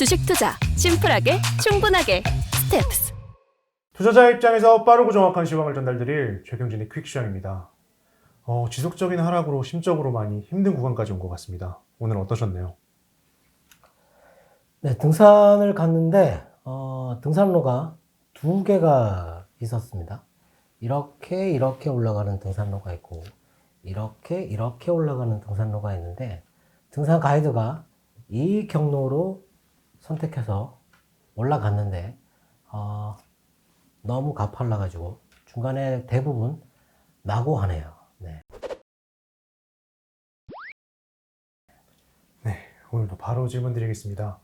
주식 투자 심플하게 충분하게 스텝스. 투자자 입장에서 빠르고 정확한 시황을 전달드릴 최경진의 퀵시황입니다. 지속적인 하락으로 심적으로 많이 힘든 구간까지 온 것 같습니다. 오늘 어떠셨나요? 네, 등산을 갔는데 등산로가 두 개가 있었습니다. 이렇게 올라가는 등산로가 있고 이렇게 올라가는 등산로가 있는데 등산 가이드가 이 경로로 선택해서 올라갔는데 너무 가팔라가지고 중간에 대부분 낙오하네요. 네. 오늘도 바로 질문 드리겠습니다.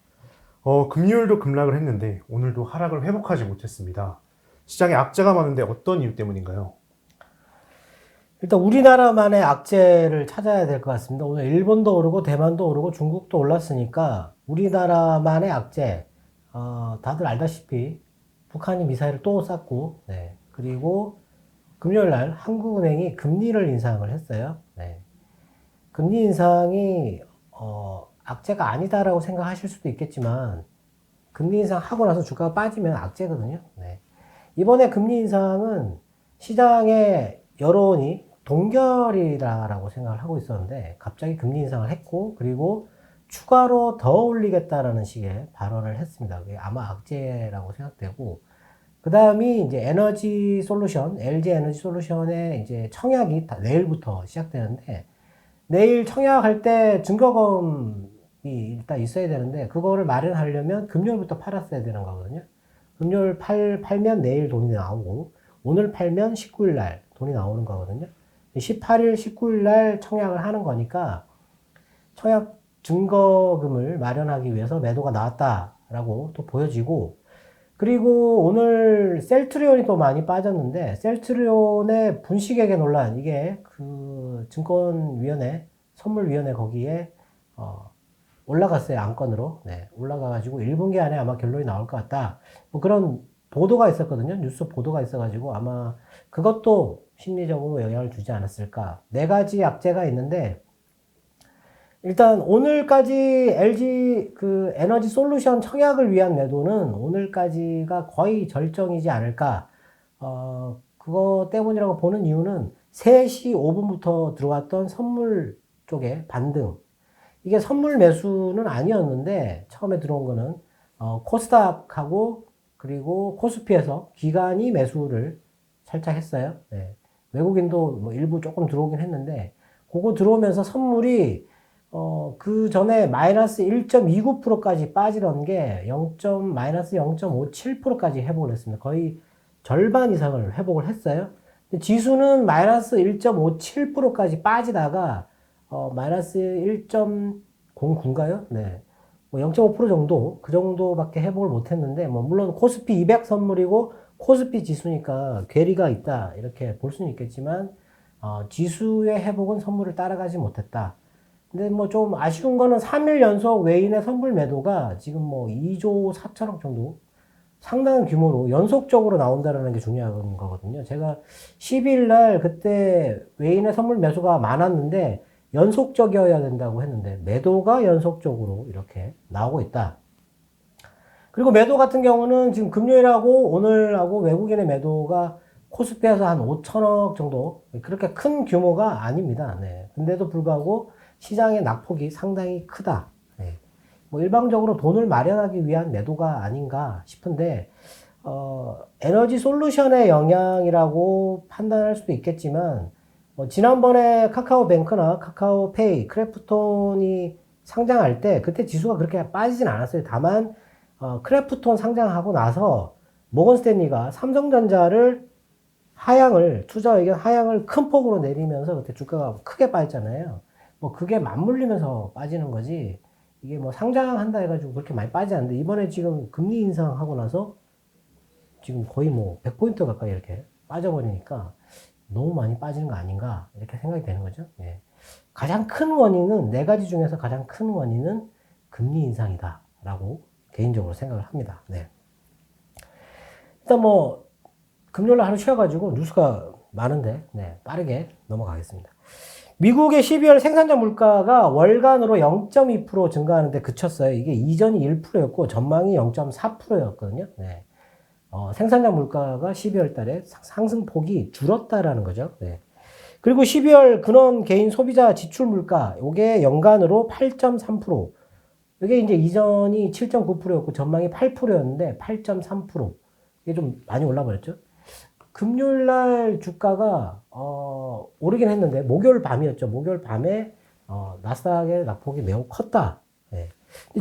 금요일도 급락을 했는데 오늘도 하락을 회복하지 못했습니다. 시장에 악재가 많은데 어떤 이유 때문인가요? 일단 우리나라만의 악재를 찾아야 될 것 같습니다. 오늘 일본도 오르고 대만도 오르고 중국도 올랐으니까 우리나라만의 악재, 다들 알다시피 북한이 미사일을 또 쐈고, 네. 그리고 금요일 날 한국은행이 금리를 인상을 했어요. 네. 금리 인상이 악재가 아니다라고 생각하실 수도 있겠지만 금리 인상하고 나서 주가가 빠지면 악재거든요. 네. 이번에 금리 인상은 시장의 여론이 동결이다라고 생각을 하고 있었는데 갑자기 금리 인상을 했고 그리고 추가로 더 올리겠다라는 식의 발언을 했습니다. 그게 아마 악재라고 생각되고 그 다음이 이제 에너지 솔루션, LG 에너지 솔루션의 이제 청약이 내일부터 시작되는데 내일 청약할 때 증거검이 일단 있어야 되는데 그거를 마련하려면 금요일부터 팔았어야 되는 거거든요. 금요일 팔면 내일 돈이 나오고 오늘 팔면 19일 날 돈이 나오는 거거든요. 18일, 19일 날 청약을 하는 거니까 청약 증거금을 마련하기 위해서 매도가 나왔다라고 또 보여지고 그리고 오늘 셀트리온이 또 많이 빠졌는데 셀트리온의 분식회계 논란 이게 그 증권위원회 선물위원회 거기에 올라갔어요. 안건으로. 네, 올라가가지고 1분기 안에 아마 결론이 나올 것 같다. 뭐 그런 보도가 있었거든요. 뉴스 보도가 있어가지고 아마 그것도 심리적으로 영향을 주지 않았을까. 네 가지 악재가 있는데 일단 오늘까지 LG 그 에너지 솔루션 청약을 위한 매도는 오늘까지가 거의 절정이지 않을까. 그거 때문이라고 보는 이유는 3시 5분부터 들어왔던 선물 쪽에 반등. 이게 선물 매수는 아니었는데 처음에 들어온 거는 코스닥하고 그리고 코스피에서 기관이 매수를 살짝 했어요. 네. 외국인도 뭐 일부 조금 들어오긴 했는데 그거 들어오면서 선물이 그 전에 마이너스 1.29%까지 빠지던 게 마이너스 0.57%까지 회복을 했습니다. 거의 절반 이상을 회복을 했어요. 지수는 마이너스 1.57%까지 빠지다가 마이너스 1.09인가요? 네. 뭐 0.5% 정도, 그 정도밖에 회복을 못 했는데, 뭐, 물론 코스피 200 선물이고, 코스피 지수니까 괴리가 있다, 이렇게 볼 수는 있겠지만, 지수의 회복은 선물을 따라가지 못했다. 근데 뭐 좀 아쉬운 거는 3일 연속 외인의 선물 매도가 지금 뭐 2조 4천억 정도 상당한 규모로 연속적으로 나온다는 게 중요한 거거든요. 제가 10일 날 그때 외인의 선물 매수가 많았는데 연속적이어야 된다고 했는데 매도가 연속적으로 이렇게 나오고 있다. 그리고 매도 같은 경우는 지금 금요일하고 오늘하고 외국인의 매도가 코스피에서 한 5천억 정도 그렇게 큰 규모가 아닙니다. 네. 근데도 불구하고 시장의 낙폭이 상당히 크다. 네. 뭐 일방적으로 돈을 마련하기 위한 매도가 아닌가 싶은데 에너지 솔루션의 영향이라고 판단할 수도 있겠지만 지난번에 카카오뱅크나 카카오페이, 크래프톤이 상장할 때 그때 지수가 그렇게 빠지진 않았어요. 다만 크래프톤 상장하고 나서 모건스탠리가 삼성전자를 투자 의견 하향을 큰 폭으로 내리면서 그때 주가가 크게 빠졌잖아요. 뭐 그게 맞물리면서 빠지는 거지 이게 뭐 상장한다 해가지고 그렇게 많이 빠지지 않는데 이번에 지금 금리 인상하고 나서 지금 거의 뭐 100포인트 가까이 이렇게 빠져버리니까 너무 많이 빠지는 거 아닌가 이렇게 생각이 되는 거죠. 예. 가장 큰 원인은 네 가지 중에서 가장 큰 원인은 금리 인상이다 라고 개인적으로 생각을 합니다. 네. 일단 뭐 금요일 날 하루 쉬어가지고 뉴스가 많은데 네, 빠르게 넘어가겠습니다. 미국의 12월 생산자 물가가 월간으로 0.2% 증가하는데 그쳤어요. 이게 이전이 1%였고 전망이 0.4%였거든요. 네. 생산자 물가가 12월 달에 상승폭이 줄었다라는 거죠. 네. 그리고 12월 근원 개인 소비자 지출 물가, 요게 연간으로 8.3%. 이게 이제 이전이 7.9%였고 전망이 8%였는데 8.3%. 이게 좀 많이 올라버렸죠. 금요일 날 주가가 오르긴 했는데 목요일 밤이었죠. 목요일 밤에 나스닥의 낙폭이 매우 컸다. 네.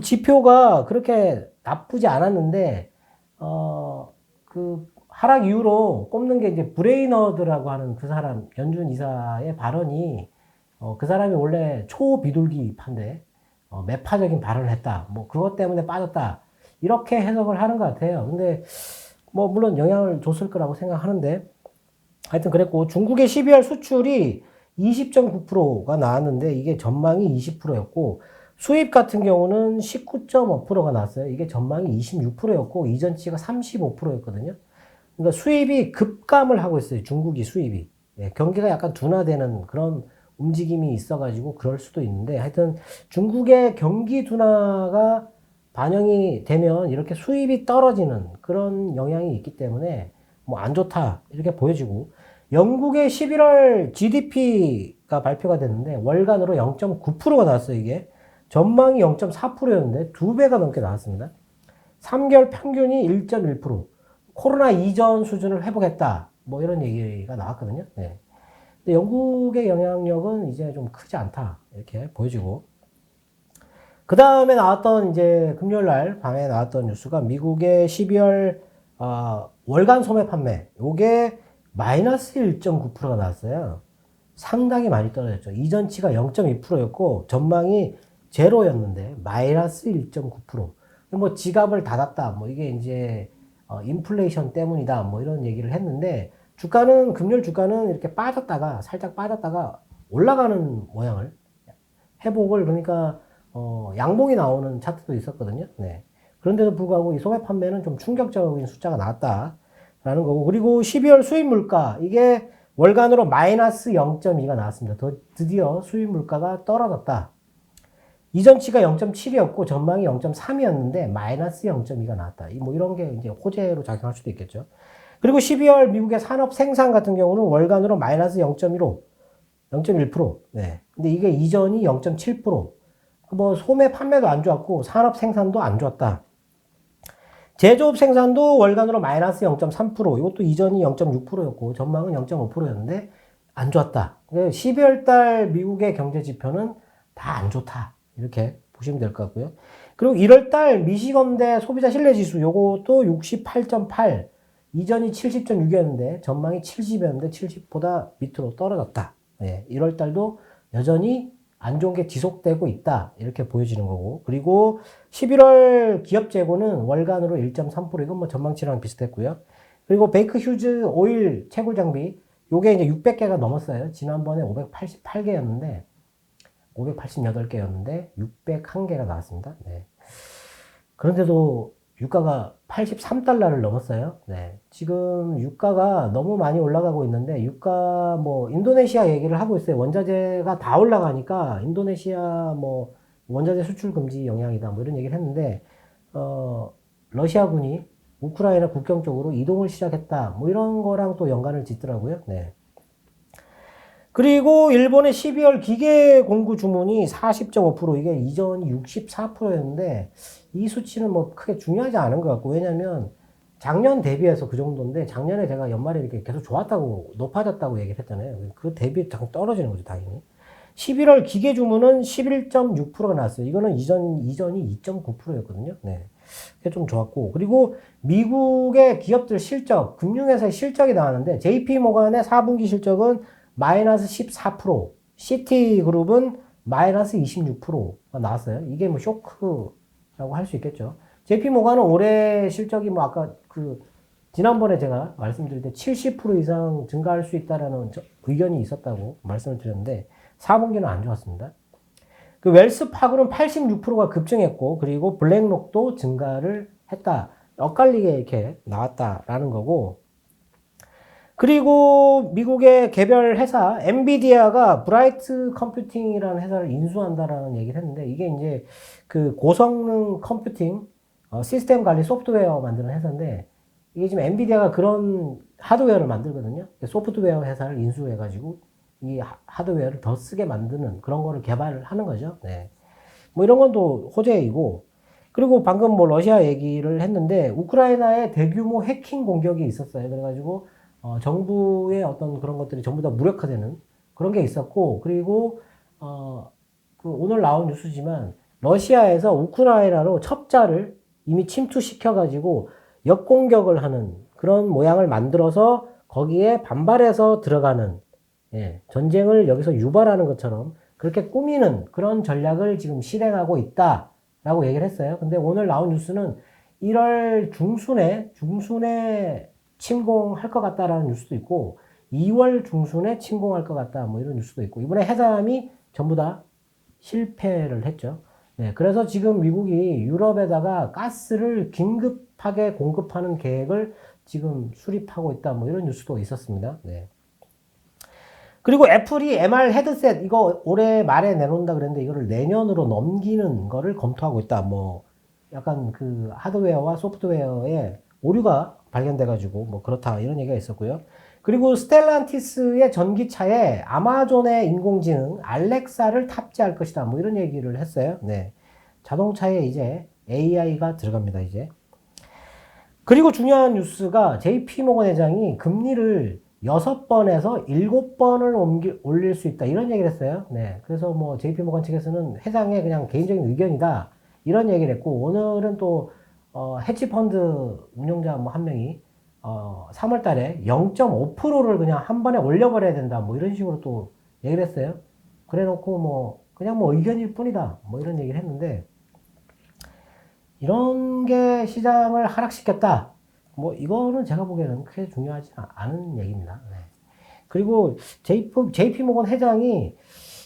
지표가 그렇게 나쁘지 않았는데 그 하락 이후로 꼽는 게 이제 브레이너드라고 하는 그 사람 연준 이사의 발언이 그 사람이 원래 초비둘기파인데 매파적인 발언을 했다. 뭐 그것 때문에 빠졌다. 이렇게 해석을 하는 것 같아요. 근데 뭐 물론 영향을 줬을 거라고 생각하는데 하여튼 그랬고 중국의 12월 수출이 20.9%가 나왔는데 이게 전망이 20%였고 수입 같은 경우는 19.5%가 나왔어요. 이게 전망이 26%였고 이전치가 35%였거든요. 그러니까 수입이 급감을 하고 있어요. 중국이 수입이. 예, 경기가 약간 둔화되는 그런 움직임이 있어가지고 그럴 수도 있는데 하여튼 중국의 경기 둔화가 반영이 되면 이렇게 수입이 떨어지는 그런 영향이 있기 때문에 뭐 안 좋다 이렇게 보여지고 영국의 11월 GDP가 발표가 됐는데 월간으로 0.9%가 나왔어요. 이게 전망이 0.4%였는데 2배가 넘게 나왔습니다. 3개월 평균이 1.1%. 코로나 이전 수준을 회복했다. 뭐 이런 얘기가 나왔거든요. 네. 근데 영국의 영향력은 이제 좀 크지 않다. 이렇게 보여지고. 그 다음에 나왔던 이제 금요일 날 밤에 나왔던 뉴스가 미국의 12월 월간 소매 판매. 요게 마이너스 1.9%가 나왔어요. 상당히 많이 떨어졌죠. 이전치가 0.2%였고 전망이 제로였는데 마이너스 1.9%. 뭐 지갑을 닫았다. 뭐 이게 이제 인플레이션 때문이다. 뭐 이런 얘기를 했는데 주가는 금요일 주가는 이렇게 빠졌다가 살짝 빠졌다가 올라가는 모양을 회복을 그러니까 양봉이 나오는 차트도 있었거든요. 네. 그런데도 불구하고 이 소매 판매는 좀 충격적인 숫자가 나왔다라는 거고 그리고 12월 수입 물가 이게 월간으로 마이너스 0.2가 나왔습니다. 드디어 수입 물가가 떨어졌다. 이전치가 0.7이었고 전망이 0.3이었는데 마이너스 0.2가 나왔다. 뭐 이런 게 이제 호재로 작용할 수도 있겠죠. 그리고 12월 미국의 산업 생산 같은 경우는 월간으로 마이너스 0.15, 0.1%. 네. 근데 이게 이전이 0.7%. 뭐 소매 판매도 안 좋았고 산업 생산도 안 좋았다. 제조업 생산도 월간으로 마이너스 0.3%. 이것도 이전이 0.6%였고 전망은 0.5%였는데 안 좋았다. 12월 달 미국의 경제 지표는 다 안 좋다. 이렇게 보시면 될 것 같고요. 그리고 1월 달 미시건대 소비자 신뢰 지수 요것도 68.8. 이전이 70.6이었는데 전망이 70이었는데 70보다 밑으로 떨어졌다. 네, 1월 달도 여전히 안 좋은 게 지속되고 있다. 이렇게 보여지는 거고. 그리고 11월 기업 재고는 월간으로 1.3%. 이건 뭐 전망치랑 비슷했고요. 그리고 베이크 휴즈 오일 채굴 장비. 요게 이제 600개가 넘었어요. 지난번에 588개였는데 588개였는데 601개가 나왔습니다. 네. 그런데도 유가가 83달러를 넘었어요. 네. 지금 유가가 너무 많이 올라가고 있는데 유가 뭐 인도네시아 얘기를 하고 있어요. 원자재가 다 올라가니까 인도네시아 뭐 원자재 수출 금지 영향이다 뭐 이런 얘기를 했는데 러시아군이 우크라이나 국경 쪽으로 이동을 시작했다 뭐 이런 거랑 또 연관을 짓더라고요. 네. 그리고 일본의 12월 기계 공구 주문이 40.5% 이게 이전이 64%였는데 이 수치는 뭐 크게 중요하지 않은 것 같고 왜냐면 작년 대비해서 그 정도인데 작년에 제가 연말에 이렇게 계속 좋았다고 높아졌다고 얘기를 했잖아요. 그 대비 장 떨어지는 거죠 당연히. 11월 기계 주문은 11.6%가 나왔어요. 이거는 이전이 2.9%였거든요. 네. 그게 좀 좋았고 그리고 미국의 기업들 실적 금융회사의 실적이 나왔는데 JP모간의 4분기 실적은 마이너스 14%, 시티그룹은 마이너스 26%가 나왔어요. 이게 뭐 쇼크라고 할 수 있겠죠. JP모간은 올해 실적이 뭐 아까 지난번에 제가 말씀드릴 때 70% 이상 증가할 수 있다라는 의견이 있었다고 말씀을 드렸는데 4분기는 안 좋았습니다. 그 웰스파고는 86%가 급증했고 그리고 블랙록도 증가를 했다. 엇갈리게 이렇게 나왔다라는 거고 그리고 미국의 개별 회사 엔비디아가 브라이트 컴퓨팅이라는 회사를 인수한다라는 얘기를 했는데 이게 이제 그 고성능 컴퓨팅 시스템 관리 소프트웨어 만드는 회사인데 이게 지금 엔비디아가 그런 하드웨어를 만들거든요. 소프트웨어 회사를 인수해가지고 이 하드웨어를 더 쓰게 만드는 그런 거를 개발을 하는 거죠. 네. 뭐 이런 건 또 호재이고 그리고 방금 뭐 러시아 얘기를 했는데 우크라이나에 대규모 해킹 공격이 있었어요. 그래가지고 정부의 어떤 그런 것들이 전부 다 무력화되는 그런 게 있었고 그리고 그 오늘 나온 뉴스지만 러시아에서 우크라이나로 첩자를 이미 침투시켜가지고 역공격을 하는 그런 모양을 만들어서 거기에 반발해서 들어가는 전쟁을 여기서 유발하는 것처럼 그렇게 꾸미는 그런 전략을 지금 실행하고 있다라고 얘기를 했어요. 근데 오늘 나온 뉴스는 1월 중순에 침공할 것 같다라는 뉴스도 있고 2월 중순에 침공할 것 같다 뭐 이런 뉴스도 있고 이번에 해삼이 전부 다 실패를 했죠. 네, 그래서 지금 미국이 유럽에다가 가스를 긴급하게 공급하는 계획을 지금 수립하고 있다 뭐 이런 뉴스도 있었습니다. 네. 그리고 애플이 MR 헤드셋 이거 올해 말에 내놓는다 그랬는데 이거를 내년으로 넘기는 거를 검토하고 있다. 뭐 약간 그 하드웨어와 소프트웨어에 오류가 발견돼가지고 뭐 그렇다 이런 얘기가 있었고요. 그리고 스텔란티스의 전기차에 아마존의 인공지능 알렉사를 탑재할 것이다. 뭐 이런 얘기를 했어요. 네. 자동차에 이제 AI가 들어갑니다. 이제. 그리고 중요한 뉴스가 JP모건 회장이 금리를 6번에서 7번을 올릴 수 있다. 이런 얘기를 했어요. 네. 그래서 뭐 JP모건 측에서는 회장의 그냥 개인적인 의견이다. 이런 얘기를 했고, 오늘은 또, 헤지펀드 운용자 뭐 한 명이, 3월 달에 0.5%를 그냥 한 번에 올려버려야 된다. 뭐 이런 식으로 또 얘기를 했어요. 그래 놓고 뭐, 그냥 뭐 의견일 뿐이다. 뭐 이런 얘기를 했는데, 이런 게 시장을 하락시켰다. 뭐 이거는 제가 보기에는 크게 중요하지 않은 얘기입니다. 네. 그리고 JP모건 회장이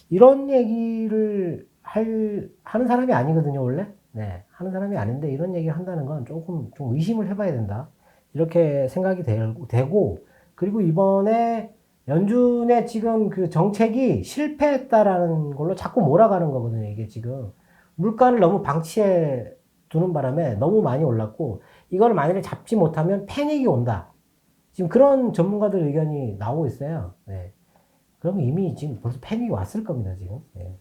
이런 얘기를 하는 사람이 아니거든요, 원래. 네. 하는 사람이 아닌데 이런 얘기를 한다는 건 조금 좀 의심을 해봐야 된다. 이렇게 생각이 되고, 그리고 이번에 연준의 지금 그 정책이 실패했다라는 걸로 자꾸 몰아가는 거거든요, 이게 지금. 물가를 너무 방치해 두는 바람에 너무 많이 올랐고, 이걸 만약에 잡지 못하면 패닉이 온다. 지금 그런 전문가들 의견이 나오고 있어요. 네. 그럼 이미 지금 벌써 패닉이 왔을 겁니다, 지금. 네.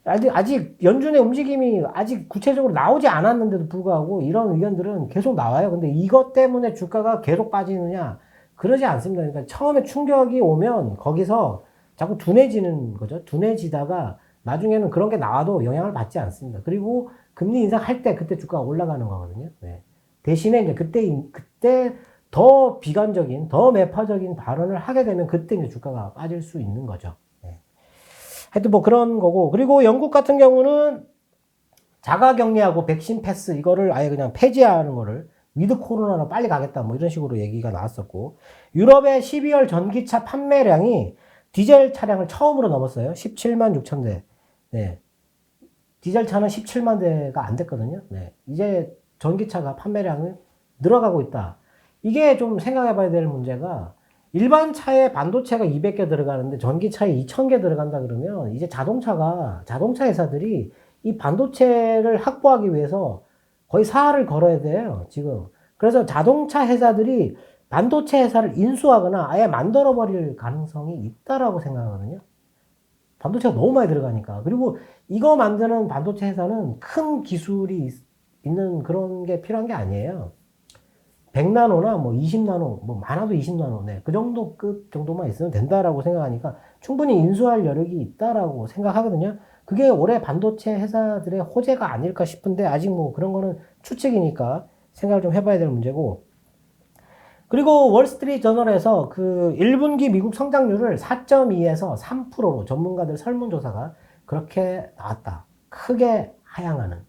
아직 연준의 움직임이 아직 구체적으로 나오지 않았는데도 불구하고 이런 의견들은 계속 나와요. 근데 이것 때문에 주가가 계속 빠지느냐? 그러지 않습니다. 그러니까 처음에 충격이 오면 거기서 자꾸 둔해지는 거죠. 둔해지다가 나중에는 그런 게 나와도 영향을 받지 않습니다. 그리고 금리 인상할 때 그때 주가가 올라가는 거거든요. 네. 대신에 이제 그때 더 비관적인, 더 매파적인 발언을 하게 되면 그때 이제 주가가 빠질 수 있는 거죠. 네. 하여튼 뭐 그런 거고. 그리고 영국 같은 경우는 자가격리하고 백신 패스 이거를 아예 그냥 폐지하는 거를 위드 코로나로 빨리 가겠다 뭐 이런 식으로 얘기가 나왔었고. 유럽의 12월 전기차 판매량이 디젤 차량을 처음으로 넘었어요. 17만 6천 대. 네. 디젤 차는 17만 대가 안 됐거든요. 네. 이제 전기차가 판매량을 늘어가고 있다. 이게 좀 생각해 봐야 될 문제가 일반 차에 반도체가 200개 들어가는데 전기차에 2000개 들어간다 그러면 이제 자동차 회사들이 이 반도체를 확보하기 위해서 거의 사활을 걸어야 돼요, 지금. 그래서 자동차 회사들이 반도체 회사를 인수하거나 아예 만들어버릴 가능성이 있다라고 생각하거든요. 반도체가 너무 많이 들어가니까. 그리고 이거 만드는 반도체 회사는 큰 기술이 있는 그런 게 필요한 게 아니에요. 100나노나 뭐 20나노, 뭐 많아도 20나노, 네. 그 정도 급 정도만 있으면 된다라고 생각하니까 충분히 인수할 여력이 있다라고 생각하거든요. 그게 올해 반도체 회사들의 호재가 아닐까 싶은데 아직 뭐 그런 거는 추측이니까 생각을 좀 해봐야 될 문제고. 그리고 월스트리트 저널에서 그 1분기 미국 성장률을 4.2에서 3%로 전문가들 설문조사가 그렇게 나왔다. 크게 하향하는.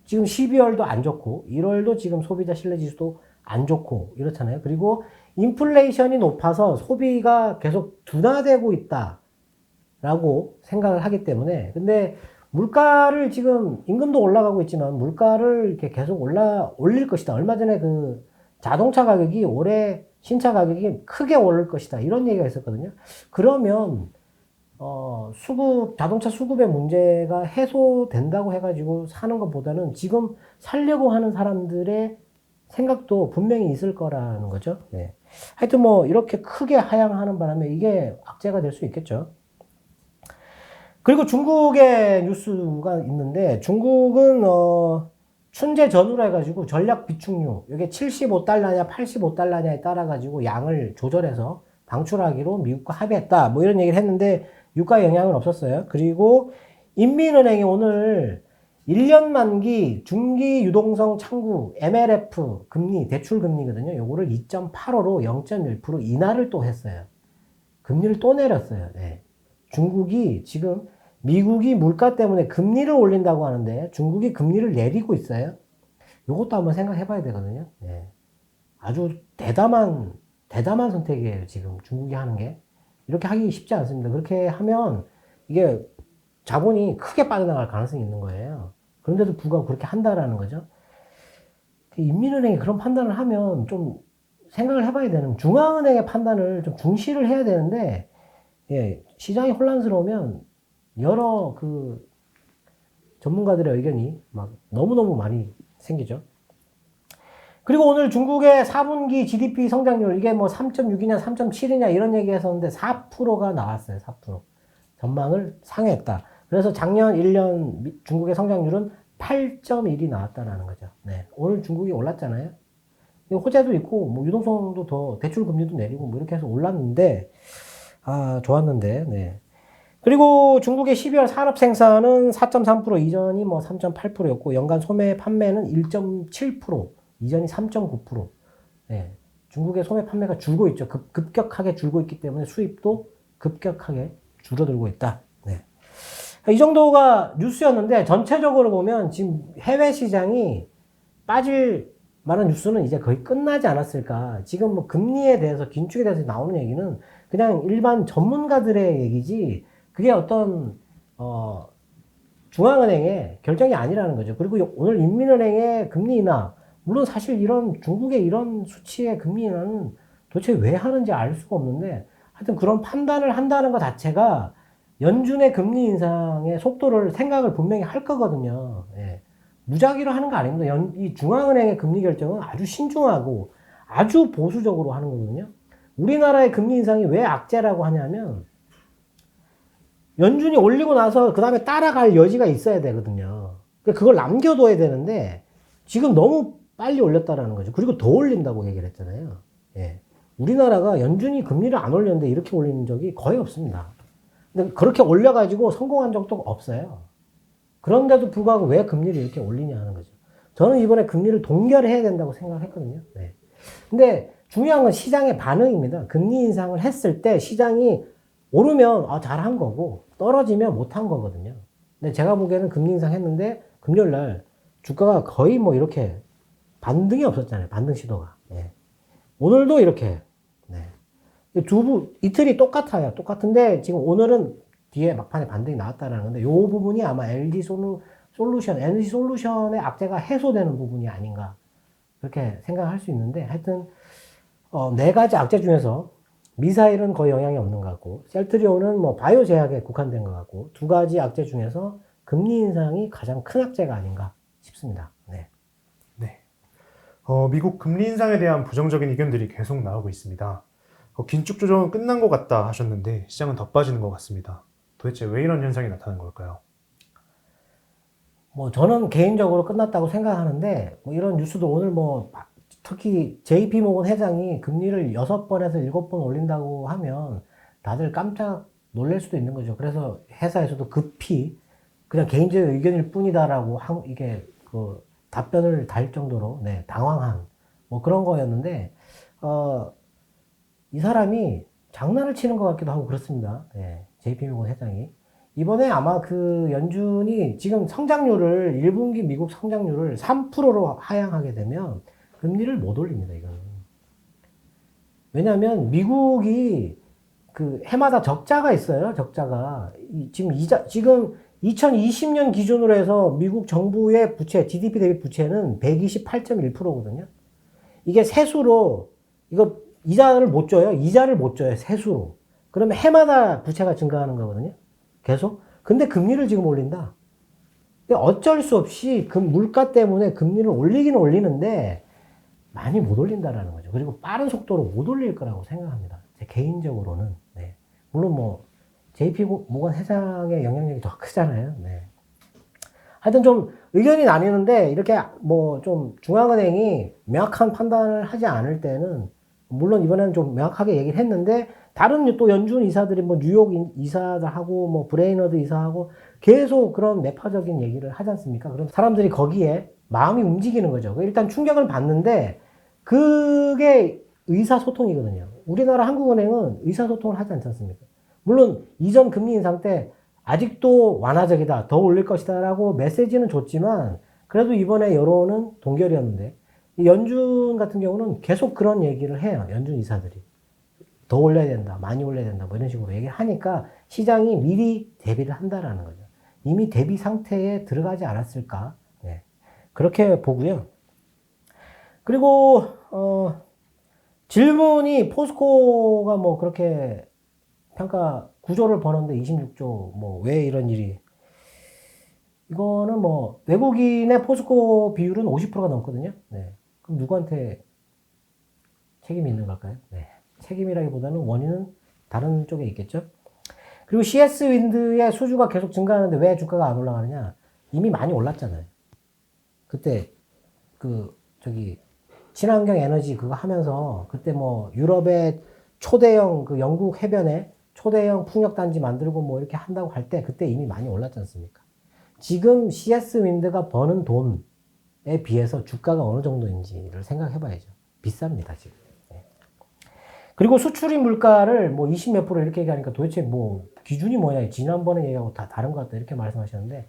지금 12월도 안 좋고 1월도 지금 소비자 신뢰지수도 안 좋고 이렇잖아요. 그리고 인플레이션이 높아서 소비가 계속 둔화되고 있다라고 생각을 하기 때문에 근데 물가를 지금 임금도 올라가고 있지만 물가를 이렇게 계속 올릴 것이다. 얼마 전에 그 자동차 가격이 올해 신차 가격이 크게 오를 것이다. 이런 얘기가 있었거든요. 그러면 자동차 수급의 문제가 해소된다고 해가지고 사는 것보다는 지금 살려고 하는 사람들의 생각도 분명히 있을 거라는 거죠. 네. 하여튼 뭐 이렇게 크게 하향하는 바람에 이게 악재가 될 수 있겠죠. 그리고 중국의 뉴스가 있는데 중국은 춘제 전후라 해가지고 전략 비축유 이게 75달러냐 85달러냐에 따라 가지고 양을 조절해서 방출하기로 미국과 합의했다. 뭐 이런 얘기를 했는데 유가에 영향은 없었어요. 그리고 인민은행이 오늘 1년 만기 중기 유동성 창구 MLF 금리 대출 금리거든요. 요거를 2.85로 0.1% 인하를 또 했어요. 금리를 또 내렸어요. 네. 중국이 지금 미국이 물가 때문에 금리를 올린다고 하는데 중국이 금리를 내리고 있어요. 요것도 한번 생각해 봐야 되거든요. 네. 아주 대담한 선택이에요. 지금 중국이 하는 게. 이렇게 하기 쉽지 않습니다. 그렇게 하면 이게 자본이 크게 빠져나갈 가능성이 있는 거예요. 그런데도 불구하고 그렇게 한다라는 거죠. 인민은행이 그런 판단을 하면 좀 생각을 해봐야 되는, 중앙은행의 판단을 좀 중시를 해야 되는데, 예, 시장이 혼란스러우면 여러 그 전문가들의 의견이 막 너무너무 많이 생기죠. 그리고 오늘 중국의 4분기 GDP 성장률, 이게 뭐 3.6이냐 3.7이냐 이런 얘기 했었는데 4%가 나왔어요. 4%. 전망을 상회했다. 그래서 작년 1년 중국의 성장률은 8.1이 나왔다라는 거죠. 네. 오늘 중국이 올랐잖아요. 호재도 있고, 뭐 유동성도 더, 대출 금리도 내리고, 뭐 이렇게 해서 올랐는데, 좋았는데, 네. 그리고 중국의 12월 산업 생산은 4.3%, 이전이 뭐 3.8%였고, 연간 소매 판매는 1.7%, 이전이 3.9%. 네. 중국의 소매 판매가 줄고 있죠. 급격하게 줄고 있기 때문에 수입도 급격하게 줄어들고 있다. 네. 이 정도가 뉴스였는데, 전체적으로 보면 지금 해외 시장이 빠질 만한 뉴스는 이제 거의 끝나지 않았을까. 지금 뭐 금리에 대해서, 긴축에 대해서 나오는 얘기는 그냥 일반 전문가들의 얘기지, 그게 어떤, 중앙은행의 결정이 아니라는 거죠. 그리고 오늘 인민은행의 금리 인하, 물론 사실 이런 중국의 이런 수치의 금리 인하는 도대체 왜 하는지 알 수가 없는데, 하여튼 그런 판단을 한다는 것 자체가 연준의 금리 인상의 속도를 생각을 분명히 할 거거든요. 예. 무작위로 하는 거 아닙니다. 이 중앙은행의 금리 결정은 아주 신중하고 아주 보수적으로 하는 거거든요. 우리나라의 금리 인상이 왜 악재라고 하냐면, 연준이 올리고 나서 그 다음에 따라갈 여지가 있어야 되거든요. 그걸 남겨둬야 되는데 지금 너무 빨리 올렸다라는 거죠. 그리고 더 올린다고 얘기를 했잖아요. 예. 우리나라가 연준이 금리를 안 올렸는데 이렇게 올리는 적이 거의 없습니다. 근데 그렇게 올려가지고 성공한 적도 없어요. 그런데도 불구하고 왜 금리를 이렇게 올리냐 하는 거죠. 저는 이번에 금리를 동결해야 된다고 생각했거든요. 네. 근데 중요한 건 시장의 반응입니다. 금리 인상을 했을 때 시장이 오르면 잘한 거고 떨어지면 못한 거거든요. 근데 제가 보기에는 금리 인상했는데 금요일 날 주가가 거의 뭐 이렇게 반등이 없었잖아요. 반등 시도가. 네. 오늘도 이렇게. 네. 이틀이 똑같아요. 똑같은데 지금 오늘은 뒤에 막판에 반등이 나왔다는 건데, 이 부분이 아마 에너지 솔루션의 악재가 해소되는 부분이 아닌가, 그렇게 생각할 수 있는데, 하여튼, 4가지 악재 중에서 미사일은 거의 영향이 없는 것 같고, 셀트리온은 뭐 바이오 제약에 국한된 것 같고, 2가지 악재 중에서 금리 인상이 가장 큰 악재가 아닌가 싶습니다. 네. 네. 미국 금리 인상에 대한 부정적인 의견들이 계속 나오고 있습니다. 긴축 조정은 끝난 것 같다 하셨는데 시장은 더 빠지는 것 같습니다. 도대체 왜 이런 현상이 나타난 걸까요? 뭐 저는 개인적으로 끝났다고 생각하는데, 뭐 이런 뉴스도 오늘 뭐 특히 JP 모건 회장이 금리를 6번에서 7번 올린다고 하면 다들 깜짝 놀랄 수도 있는 거죠. 그래서 회사에서도 급히 그냥 개인적인 의견일 뿐이다라고 이게 그 답변을 달 정도로, 네, 당황한 뭐 그런 거였는데, 이 사람이 장난을 치는 것 같기도 하고 그렇습니다. 네, JP모건 회장이. 이번에 아마 그 연준이 지금 성장률을, 1분기 미국 성장률을 3%로 하향하게 되면 금리를 못 올립니다, 이거는. 왜냐면 미국이 그 해마다 적자가 있어요, 적자가. 지금 2020년 기준으로 해서 미국 정부의 부채, GDP 대비 부채는 128.1%거든요. 이게 세수로, 이거 이자를 못 줘요. 이자를 못 줘요. 세수로. 그러면 해마다 부채가 증가하는 거거든요. 계속. 근데 금리를 지금 올린다. 근데 어쩔 수 없이 그 물가 때문에 금리를 올리기는 올리는데 많이 못 올린다라는 거죠. 그리고 빠른 속도로 못 올릴 거라고 생각합니다. 제 개인적으로는. 네. 물론 뭐 JP 모건 회장의 영향력이 더 크잖아요. 네. 하여튼 좀 의견이 나뉘는데 이렇게 뭐 좀 중앙은행이 명확한 판단을 하지 않을 때는 물론 이번에는 좀 명확하게 얘기를 했는데 다른 또 연준 이사들이 뭐 뉴욕 이사하고 뭐 브레이너드 이사하고 계속 그런 매파적인 얘기를 하지 않습니까? 그럼 사람들이 거기에 마음이 움직이는 거죠. 일단 충격을 받는데 그게 의사소통이거든요. 우리나라 한국은행은 의사소통을 하지 않지 않습니까? 물론 이전 금리 인상 때 아직도 완화적이다, 더 올릴 것이다 라고 메시지는 줬지만 그래도 이번에 여론은 동결이었는데 연준 같은 경우는 계속 그런 얘기를 해요. 연준 이사들이. 더 올려야 된다, 많이 올려야 된다 뭐 이런 식으로 얘기를 하니까 시장이 미리 대비를 한다라는 거죠. 이미 대비 상태에 들어가지 않았을까. 네. 그렇게 보고요. 그리고 질문이 포스코가 뭐 그렇게 평가 9조를 버는데 26조 뭐 왜 이런 일이 이거는 뭐 외국인의 포스코 비율은 50%가 넘거든요. 네. 그럼 누구한테 책임이 있는 걸까요? 네. 책임이라기보다는 원인은 다른 쪽에 있겠죠. 그리고 CS 윈드의 수주가 계속 증가하는데 왜 주가가 안 올라가느냐? 이미 많이 올랐잖아요. 그때 친환경 에너지 그거 하면서 그때 뭐 유럽의 초대형 그 영국 해변에 초대형 풍력단지 만들고 뭐 이렇게 한다고 할 때 그때 이미 많이 올랐지 않습니까? 지금 CS 윈드가 버는 돈에 비해서 주가가 어느 정도인지를 생각해 봐야죠. 비쌉니다, 지금. 네. 그리고 수출입 물가를 뭐 20 몇 프로 이렇게 얘기하니까 도대체 뭐 기준이 뭐냐, 지난번에 얘기하고 다 다른 것 같다 이렇게 말씀하셨는데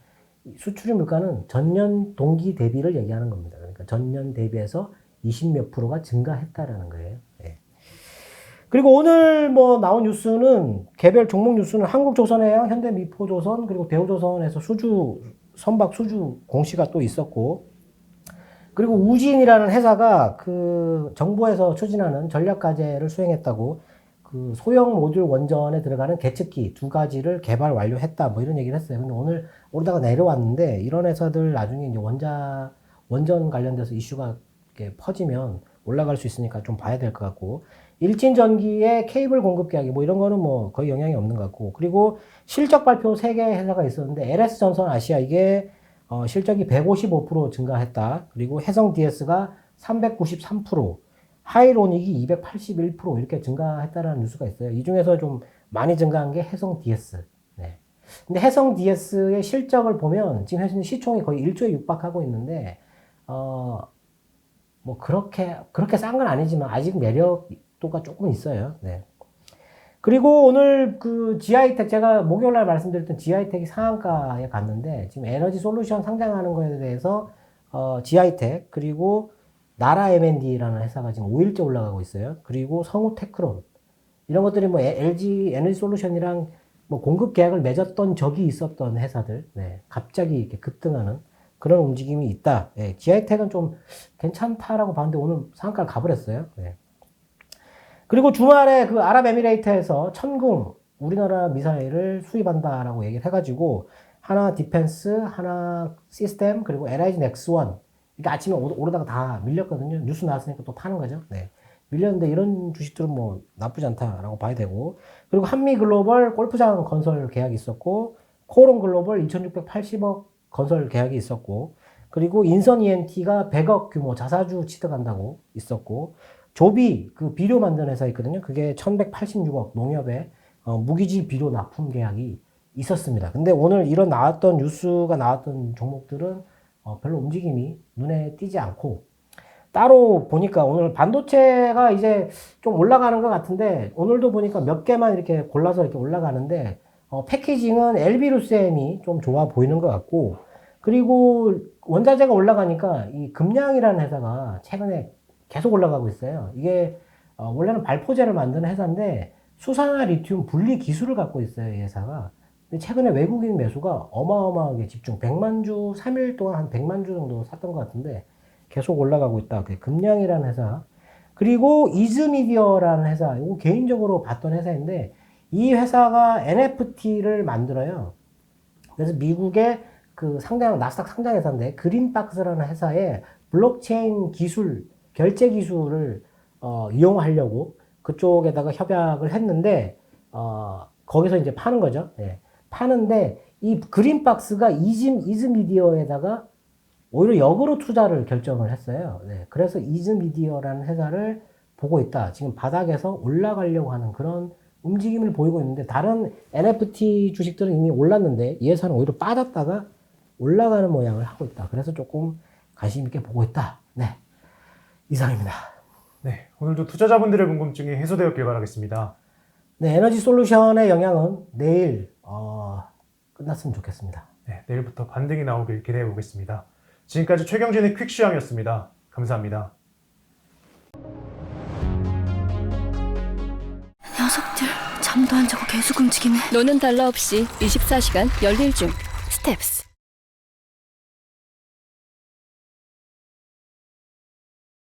수출입 물가는 전년 동기 대비를 얘기하는 겁니다. 그러니까 전년 대비해서 20 몇 프로가 증가했다라는 거예요. 네. 그리고 오늘 뭐 나온 뉴스는 개별 종목 뉴스는 한국조선해양, 현대미포조선 그리고 대우조선에서 선박 수주 공시가 또 있었고 그리고 우진이라는 회사가 그 정부에서 추진하는 전략과제를 수행했다고 그 소형 모듈 원전에 들어가는 계측기 2가지를 개발 완료했다 뭐 이런 얘기를 했어요. 근데 오늘 오르다가 내려왔는데 이런 회사들 나중에 이제 원전 관련돼서 이슈가 이렇게 퍼지면 올라갈 수 있으니까 좀 봐야 될 것 같고 일진전기의 케이블 공급 계약이 뭐 이런 거는 뭐 거의 영향이 없는 것 같고 그리고 실적 발표 3개 회사가 있었는데 LS전선 아시아 이게 실적이 155% 증가했다. 그리고 해성 DS가 393%, 하이로닉이 281% 이렇게 증가했다라는 뉴스가 있어요. 이 중에서 좀 많이 증가한 게 해성 DS. 네. 근데 해성 DS의 실적을 보면 지금 현재 시총이 거의 1조에 육박하고 있는데 뭐 그렇게 싼 건 아니지만 아직 매력도가 조금 있어요. 네. 그리고 오늘 그 GI텍 제가 목요일날 말씀드렸던 GI텍이 상한가에 갔는데 지금 에너지 솔루션 상장하는 거에 대해서 GI텍 그리고 나라 M&D라는 회사가 지금 5일째 올라가고 있어요. 그리고 성우테크론 이런 것들이 뭐 LG 에너지 솔루션이랑 뭐 공급 계약을 맺었던 적이 있었던 회사들 네, 갑자기 이렇게 급등하는 그런 움직임이 있다. 네, GI텍은 좀 괜찮다라고 봤는데 오늘 상한가를 가버렸어요. 네. 그리고 주말에 그 아랍에미레이트에서 천궁 우리나라 미사일을 수입한다라고 얘기를 해가지고 하나 디펜스, 하나 시스템, 그리고 LIG 넥스원 이게 아침에 오르다가 다 밀렸거든요. 뉴스 나왔으니까 또 타는 거죠. 네. 밀렸는데 이런 주식들은 뭐 나쁘지 않다라고 봐야 되고 그리고 한미글로벌 골프장 건설 계약이 있었고 코오롱 글로벌 2680억 건설 계약이 있었고 그리고 인선 ENT가 100억 규모 자사주 취득한다고 있었고 조비 그 비료 만드는 회사 있거든요. 그게 1186억 농협에 무기질 비료 납품 계약이 있었습니다. 근데 오늘 이런 뉴스가 나왔던 종목들은 별로 움직임이 눈에 띄지 않고 따로 보니까 오늘 반도체가 이제 좀 올라가는 것 같은데 오늘도 보니까 몇 개만 이렇게 골라서 이렇게 올라가는데 패키징은 LB루셈이 좀 좋아 보이는 것 같고 그리고 원자재가 올라가니까 이 금량이라는 회사가 최근에 계속 올라가고 있어요. 이게 원래는 발포제를 만드는 회사인데 수산화 리튬 분리 기술을 갖고 있어요. 이 회사가. 근데 최근에 외국인 매수가 어마어마하게 집중 100만 주 3일 동안 한 100만 주 정도 샀던 것 같은데 계속 올라가고 있다. 금량이라는 회사. 그리고 이즈미디어라는 회사, 이거 개인적으로 봤던 회사인데 이 회사가 NFT를 만들어요. 그래서 미국의 그 상장, 나스닥 상장 회사인데 그린박스라는 회사에 블록체인 기술, 결제 기술을 이용하려고 그쪽에다가 협약을 했는데 거기서 이제 파는 거죠. 예. 파는데 이 그린박스가 이즈미디어에다가 오히려 역으로 투자를 결정을 했어요. 네. 그래서 이즈미디어라는 회사를 보고 있다. 지금 바닥에서 올라가려고 하는 그런 움직임을 보이고 있는데 다른 NFT 주식들은 이미 올랐는데 이 회사는 오히려 빠졌다가 올라가는 모양을 하고 있다. 그래서 조금 관심 있게 보고 있다. 네. 이상입니다. 네, 오늘도 투자자분들의 궁금증이 해소되었길 바라겠습니다. 네, 에너지 솔루션의 영향은 내일 끝났으면 좋겠습니다. 네, 내일부터 반등이 나오길 기대해 보겠습니다. 지금까지 최경진의 퀵시황이었습니다. 감사합니다. 녀석들 잠도 안 자고 계속 움직이네. 노는 달러 없이 24시간 열일 중. 스텝스.